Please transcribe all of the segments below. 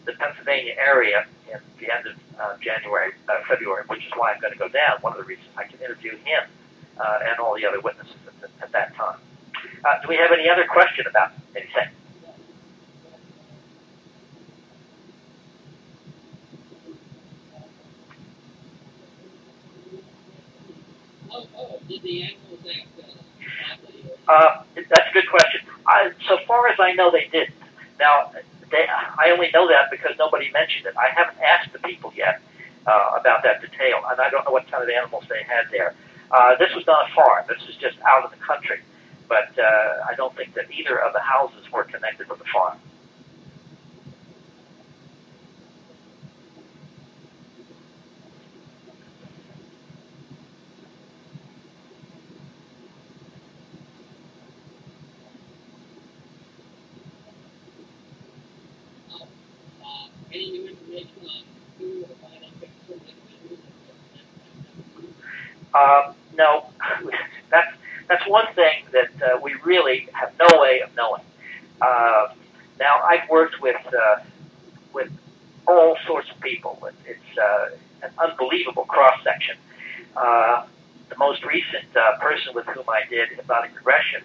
the Pennsylvania area in the end of February, which is why I'm going to go down. One of the reasons I can interview him and all the other witnesses at that time. Do we have any other question about anything? Did the animals act that's a good question. So far as I know, they didn't. Now, I only know that because nobody mentioned it. I haven't asked the people yet about that detail, and I don't know what kind of animals they had there. This was not a farm. This was just out in the country. But I don't think that either of the houses were connected with the farm. any new information on who or financial individuals? No, that's one thing that we really have no way of knowing. Now, I've worked with all sorts of people. It's an unbelievable cross section. The most recent person with whom I did hypnotic regression,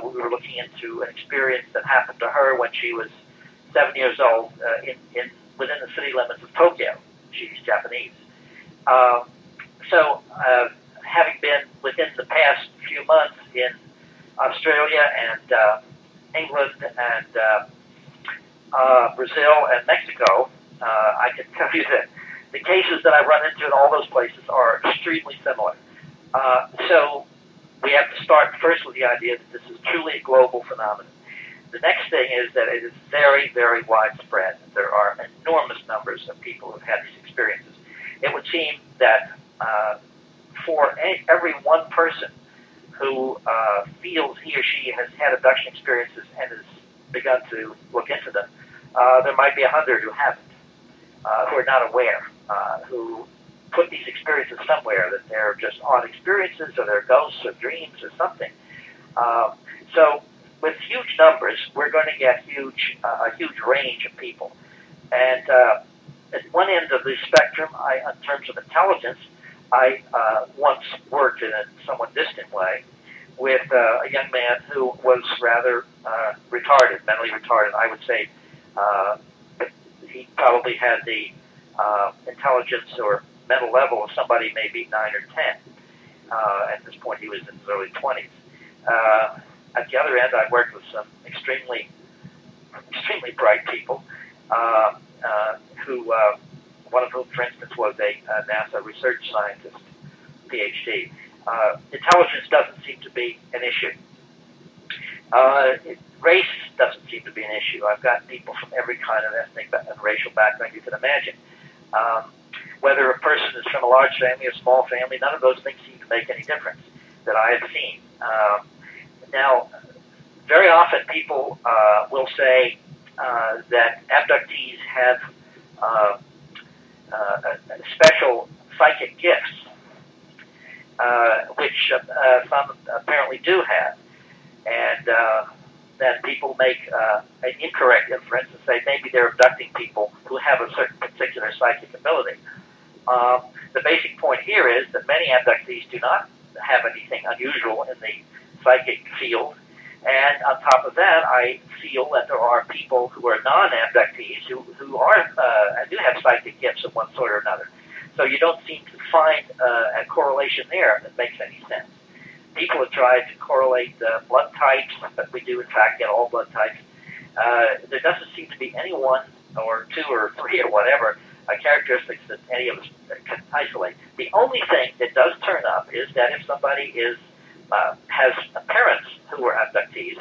we were looking into an experience that happened to her when she was 7 years old within the city limits of Tokyo. She's Japanese. So having been within the past few months in Australia and England and Brazil and Mexico, I can tell you that the cases that I run into in all those places are extremely similar. So we have to start first with the idea that this is truly a global phenomenon. The next thing is that it is very, very widespread. There are enormous numbers of people who have had these experiences. It would seem that for every one person who feels he or she has had abduction experiences and has begun to look into them, there might be 100 who haven't, who are not aware, who put these experiences somewhere, that they're just odd experiences or they're ghosts or dreams or something. So with huge numbers, we're going to get a huge range of people. And at one end of the spectrum, in terms of intelligence, I once worked in a somewhat distant way with a young man who was rather retarded, mentally retarded. I would say he probably had the intelligence or mental level of somebody maybe 9 or 10. At this point, he was in his early 20s. At the other end, I worked with some extremely bright people who, one of whom, for instance, was a NASA research scientist, PhD. Intelligence doesn't seem to be an issue. Race doesn't seem to be an issue. I've got people from every kind of ethnic and racial background you can imagine. Whether a person is from a large family or a small family, none of those things seem to make any difference that I have seen. Now, very often people will say that abductees have special psychic gifts, which some apparently do have. And then people make an incorrect inference and say maybe they're abducting people who have a certain particular psychic ability. The basic point here is that many abductees do not have anything unusual in the psychic field. And on top of that, I feel that there are people who are non-abductees who are do have psychic gifts of one sort or another. So you don't seem to find a correlation there that makes any sense. People have tried to correlate blood types, but we do in fact get all blood types. There doesn't seem to be any one or two or three or whatever characteristics that any of us can isolate. The only thing that does turn up is that if somebody has parents who are abductees,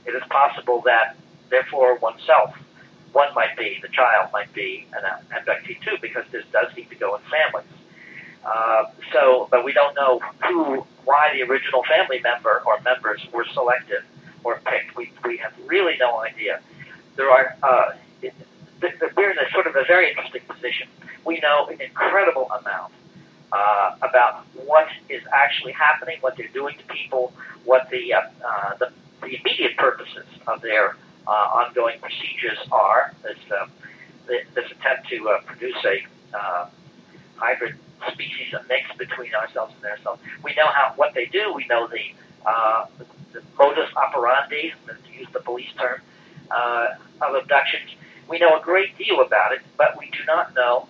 it is possible that, therefore, one might be, the child might be an abductee too, because this does seem to go in families. But we don't know why the original family member or members were selected or picked. We have really no idea. We're in a sort of a very interesting position. We know an incredible amount about what is actually happening, what they're doing to people, what the immediate purposes of their ongoing procedures are. As this attempt to produce a hybrid species, a mix between ourselves and themselves. We know what they do. We know the modus operandi, to use the police term, of abductions. We know a great deal about it, but we do not know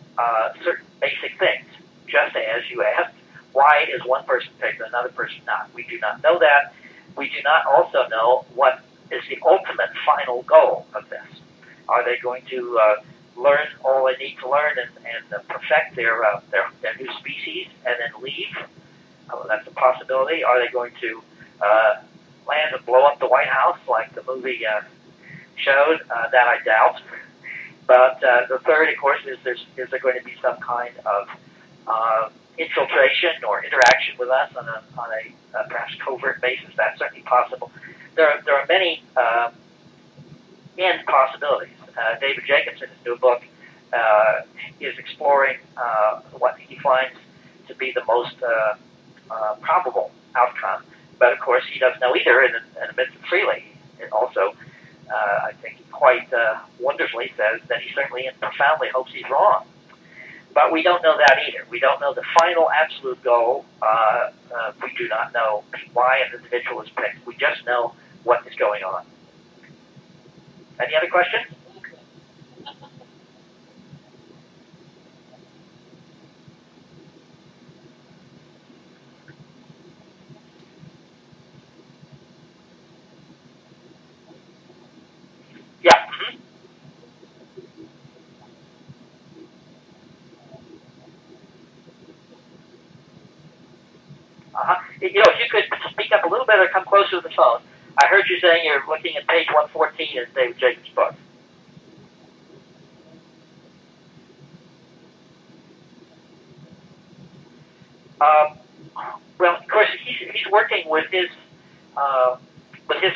certain basic things. Just as you asked, why is one person picked and another person not? We do not know that. We do not also know what is the ultimate final goal of this. Are they going to learn all they need to learn and perfect their new species and then leave? That's a possibility. Are they going to land and blow up the White House like the movie showed? That I doubt. But the third, of course, is there going to be some kind of infiltration or interaction with us on a perhaps covert basis? That's certainly possible. There are many end possibilities. David Jacobs, in his new book, is exploring what he finds to be the most probable outcome. But of course, he doesn't know either, and admits it freely. It also, I think, quite wonderfully says that he certainly and profoundly hopes he's wrong. But we don't know that either. We don't know the final absolute goal. We do not know why an individual is picked. We just know what is going on. Any other questions? Yeah. Mm-hmm. If you could speak up a little bit or come closer to the phone. I heard you saying you're looking at page 114 in David Jacobs' book. Well, of course, he's working with his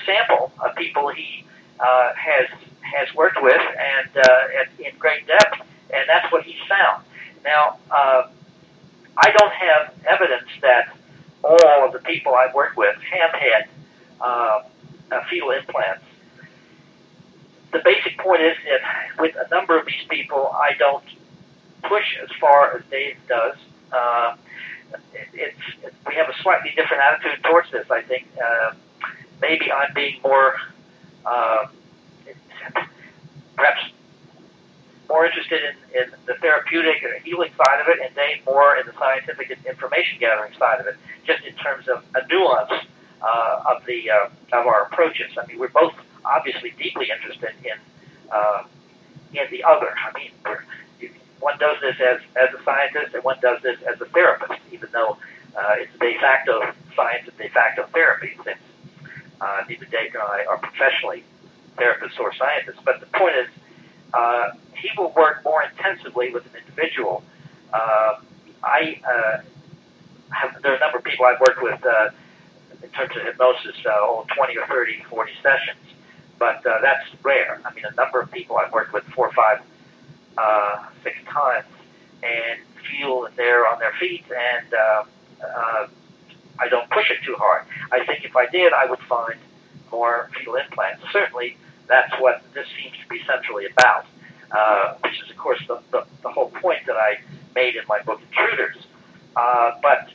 sample of people he has worked with and in great depth, and that's what he's found. Now, I don't have evidence that all of the people I've worked with have had fetal implants. The basic point is that with a number of these people, I don't push as far as Dave does. We have a slightly different attitude towards this, I think. Maybe I'm being more, perhaps more interested in the therapeutic or healing side of it, and Dave more in the scientific and information gathering side of it, just in terms of a nuance of our approaches. I mean, we're both obviously deeply interested in the other. I mean, one does this as a scientist, and one does this as a therapist, even though it's de facto science and de facto therapy, since neither Dave and I are professionally therapists or scientists. But the point is, he will work more intensively with an individual. There are a number of people I've worked with in terms of hypnosis, 20 or 30, 40 sessions, but that's rare. I mean, a number of people I've worked with 4, 5, 6 times and feel that they're on their feet, and I don't push it too hard. I think if I did, I would find more fetal implants. Certainly, that's what this seems to be centrally about, which is, of course, the whole point that I made in my book, Intruders. But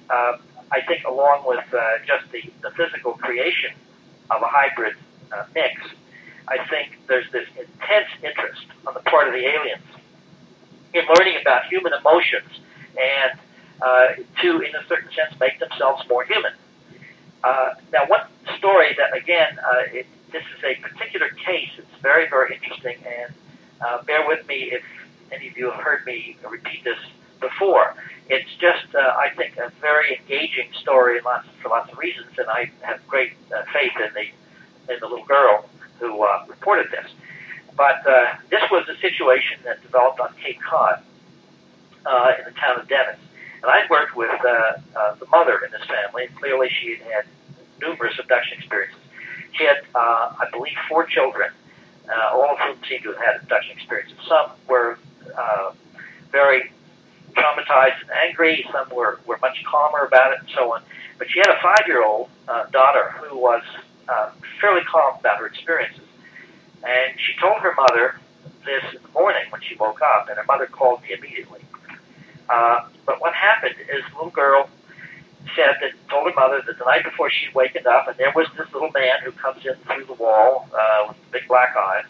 I think along with just the physical creation of a hybrid mix, I think there's this intense interest on the part of the aliens in learning about human emotions and to, in a certain sense, make themselves more human. Now, one story that, again, this is a particular case. It's very, very interesting, and bear with me if any of you have heard me repeat this before. It's just, I think, a very engaging story for lots of reasons, and I have great faith in the little girl who reported this. But this was a situation that developed on Cape Cod in the town of Dennis. And I worked with the mother in this family. Clearly, she had had numerous abduction experiences. She had, I believe, 4 children, all of whom seemed to have had abduction experiences. Some were very traumatized and angry. Some were much calmer about it, and so on. But she had a 5-year-old daughter who was fairly calm about her experiences. And she told her mother this in the morning when she woke up, and her mother called me immediately. But what happened is the little girl said that told her mother that the night before she'd wakened up, and there was this little man who comes in through the wall with big black eyes,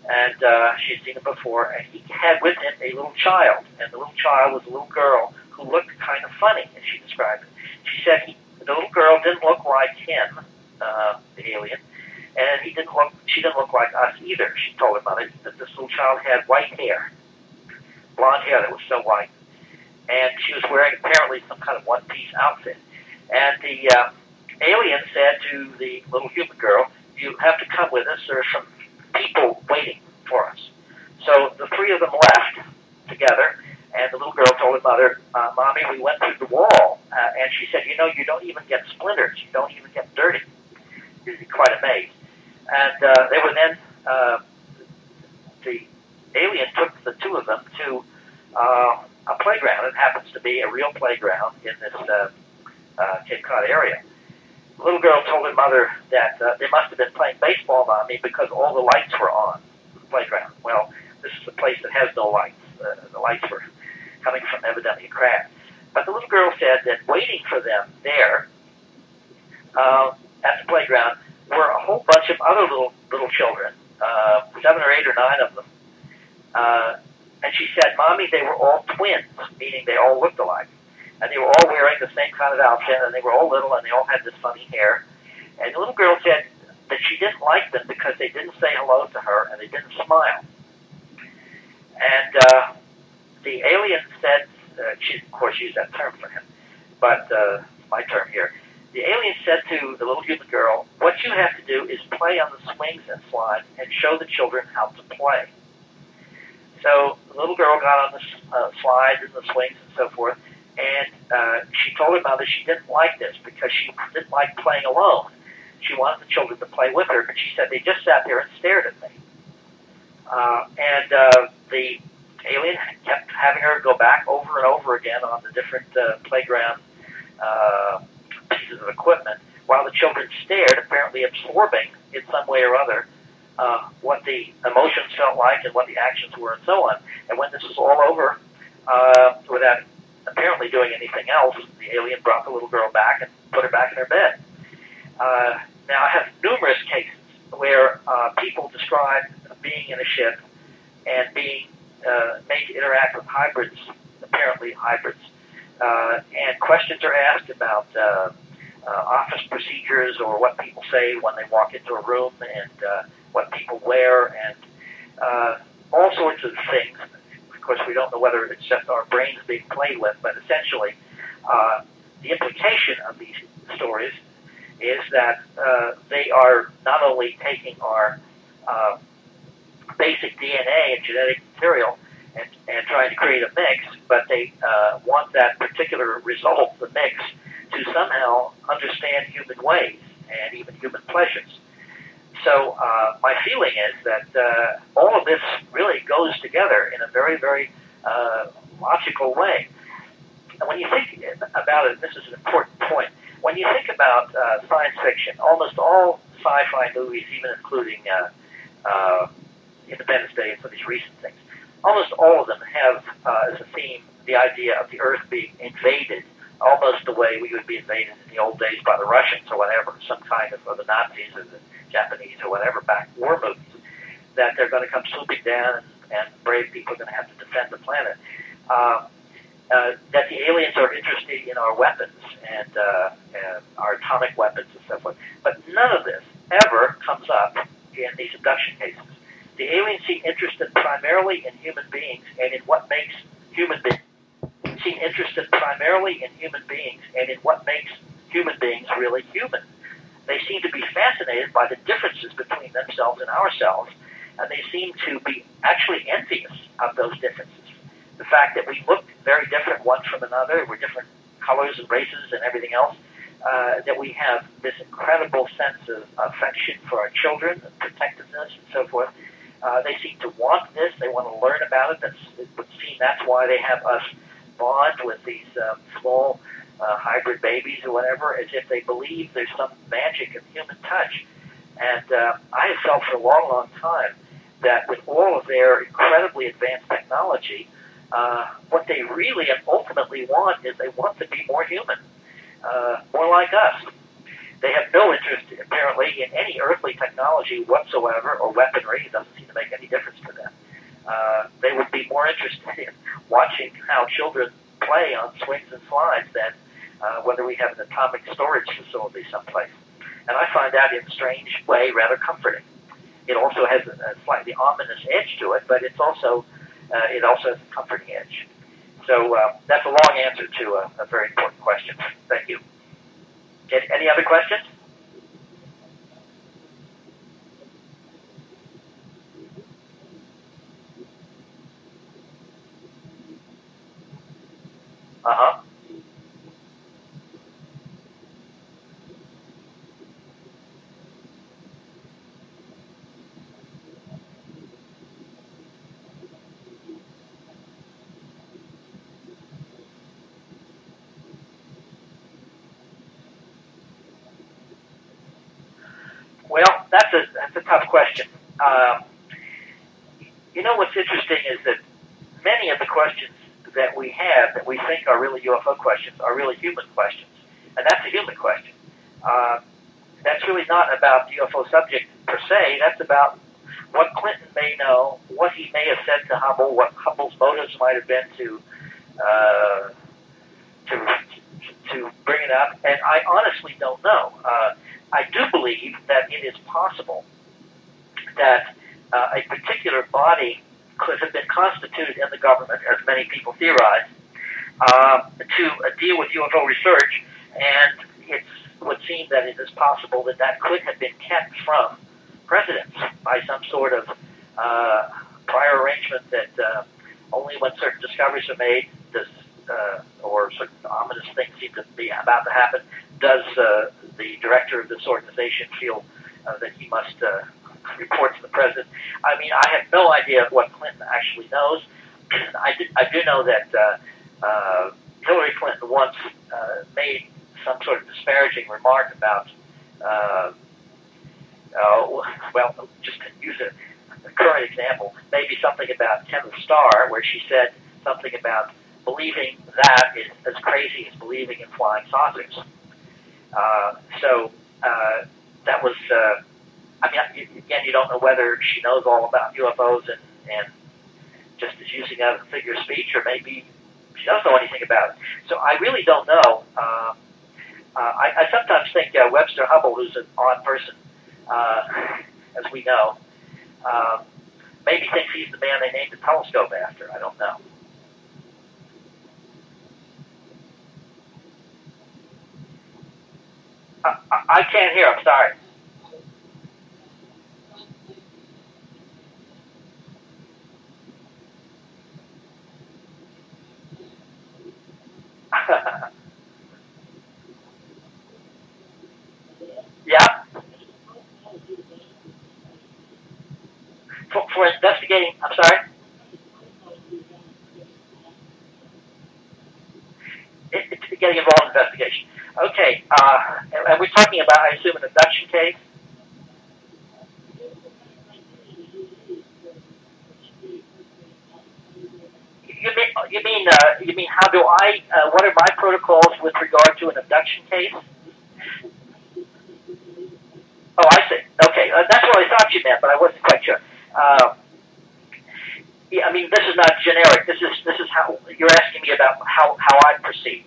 and she'd seen him before, and he had with him a little child, and the little child was a little girl who looked kind of funny, as she described it. She said the little girl didn't look like him, the alien, and she didn't look like us either. She told her mother that this little child had white hair, blonde hair that was so white, and she was wearing apparently some kind of one-piece outfit. And the alien said to the little human girl, "You have to come with us. There are some people waiting for us." So the three of them left together, and the little girl told her mother, "Mommy, we went through the wall." And she said, "You don't even get splinters. You don't even get dirty." She was quite amazed. And they were then, the alien took the two of them to a playground. It happens to be a real playground in this Cape Cod area. The little girl told her mother that they must have been playing baseball on me because all the lights were on the playground. Well, this is a place that has no lights. The lights were coming from evidently a crack. But the little girl said that waiting for them there at the playground were a whole bunch of other little children, 7 or 8 or 9 of them. And she said, "Mommy, they were all twins," meaning they all looked alike. And they were all wearing the same kind of outfit, and they were all little, and they all had this funny hair. And the little girl said that she didn't like them because they didn't say hello to her, and they didn't smile. And the alien said, she of course used that term for him, but my term here. The alien said to the little human girl, "What you have to do is play on the swings and slides and show the children how to play." So the little girl got on the slides and the swings and so forth, and she told her mother she didn't like this because she didn't like playing alone. She wanted the children to play with her, but she said they just sat there and stared at me. And the alien kept having her go back over and over again on the different playground pieces of equipment while the children stared, apparently absorbing in some way or other what the emotions felt like and what the actions were and so on. And when this was all over, without apparently doing anything else, the alien brought the little girl back and put her back in her bed. Now, I have numerous cases where people describe being in a ship and being made to interact with hybrids, apparently hybrids, and questions are asked about office procedures or what people say when they walk into a room and what people wear and all sorts of things. Of course, we don't know whether it's just our brains being played with, but essentially the implication of these stories is that they are not only taking our basic DNA and genetic material and trying to create a mix, but they want that particular result, the mix, to somehow understand human ways and even human pleasures. So my feeling is that all of this really goes together in a very, very logical way. And when you think about it, this is an important point. When you think about science fiction, almost all sci-fi movies, even including Independence Day and some of these recent things, almost all of them have as a theme the idea of the Earth being invaded, almost the way we would be invaded in the old days by the Russians or whatever, some kind of, or the Nazis or the Japanese or whatever, back war movies, that they're going to come swooping down and brave people are going to have to defend the planet. That the aliens are interested in our weapons and our atomic weapons and so forth. But none of this ever comes up in these abduction cases. The aliens seem interested primarily in human beings and in what makes human beings really human. They seem to be fascinated by the differences between themselves and ourselves, and they seem to be actually envious of those differences. The fact that we look very different one from another, we're different colors and races and everything else, that we have this incredible sense of affection for our children, and protectiveness and so forth. They seem to want this. They want to learn about it. It would seem that's why they have us bond with these small hybrid babies or whatever, as if they believe there's some magic in human touch. And I have felt for a long, long time that with all of their incredibly advanced technology, what they really and ultimately want is they want to be more human, more like us. They have no interest, apparently, in any earthly technology whatsoever or weaponry. It doesn't seem to make any difference to them. They would be more interested in watching how children play on swings and slides than whether we have an atomic storage facility someplace. And I find that in a strange way rather comforting. It also has a slightly ominous edge to it, but it also has a comforting edge. So that's a long answer to a very important question. Thank you. Any other questions? Uh-huh. Well, that's a tough question. What's interesting is that many of the questions that we have that we think are really UFO questions are really human questions, and that's a human question. Uh, that's really not about the UFO subject per se. That's about what Clinton may know, what he may have said to Hubble, what Hubble's motives might have been uh, to to bring it up. And I honestly don't know. I do believe that it is possible that a particular body could have been constituted in the government, as many people theorize, to deal with UFO research, and it would seem that it is possible that that could have been kept from presidents by some sort of prior arrangement that only when certain discoveries are made does, or certain ominous things seem to be about to happen, does the director of this organization feel that he must report to the president. I mean, I have no idea what Clinton actually knows. I do know that Hillary Clinton once made some sort of disparaging remark about, just to use a current example, maybe something about Kenneth Starr, where she said something about believing that is as crazy as believing in flying saucers. That was, again, you don't know whether she knows all about UFOs and just is using it as a figure of speech, or maybe she doesn't know anything about it. So I really don't know. I sometimes think Webster Hubble, who's an odd person, as we know, maybe thinks he's the man they named the telescope after. I don't know. I can't hear. I'm sorry. Yeah. For investigating. I'm sorry. It's getting involved in investigation. Okay. And we're talking about, I assume, an abduction case. You mean how do I? What are my protocols with regard to an abduction case? Oh, I see. Okay, that's what I thought you meant, but I wasn't quite sure. Uh, yeah, I mean, this is not generic. This is how you're asking me about how I proceed.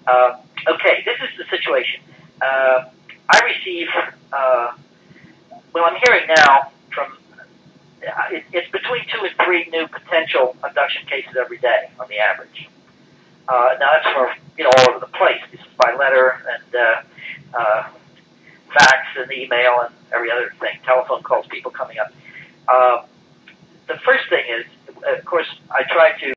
Okay, this is the situation. I receive. Well, I'm hearing now from. It's between 2 and 3 new potential abduction cases every day on the average. Now that's from all over the place. This is by letter and fax and email and every other thing. Telephone calls, people coming up. The first thing is, of course, I try to